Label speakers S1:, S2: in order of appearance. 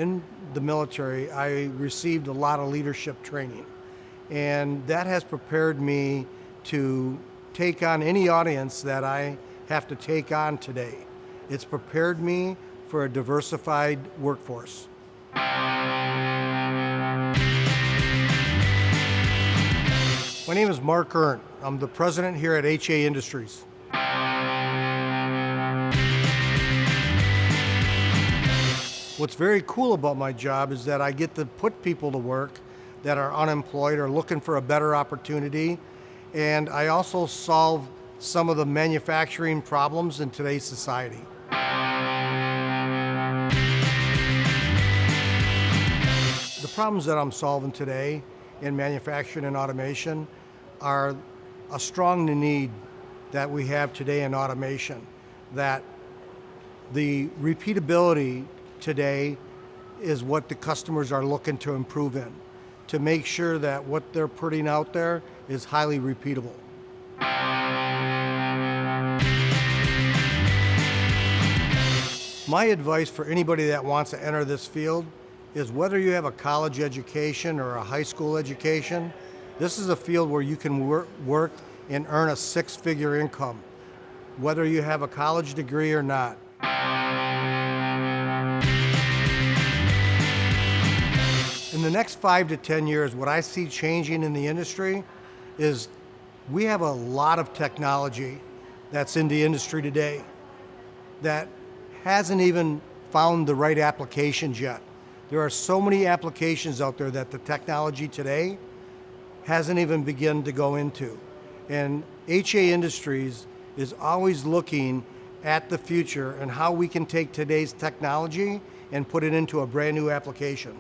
S1: in the military, I received a lot of leadership training, and that has prepared me to take on any audience that I have to take on today. It's prepared me for a diversified workforce. My name is Mark Erndt. I'm the president here at HA Industries. What's very cool about my job is that I get to put people to work that are unemployed or looking for a better opportunity, and I also solve some of the manufacturing problems in today's society. The problems that I'm solving today in manufacturing and automation are a strong need that we have today in automation, that the repeatability today is what the customers are looking to improve in, to make sure that what they're putting out there is highly repeatable. My advice for anybody that wants to enter this field is whether you have a college education or a high school education, this is a field where you can work and earn a six-figure income, whether you have a college degree or not. In the next 5 to 10 years, what I see changing in the industry is we have a lot of technology that's in the industry today that hasn't even found the right applications yet. There are so many applications out there that the technology today hasn't even begun to go into. And HA Industries is always looking at the future and how we can take today's technology and put it into a brand new application.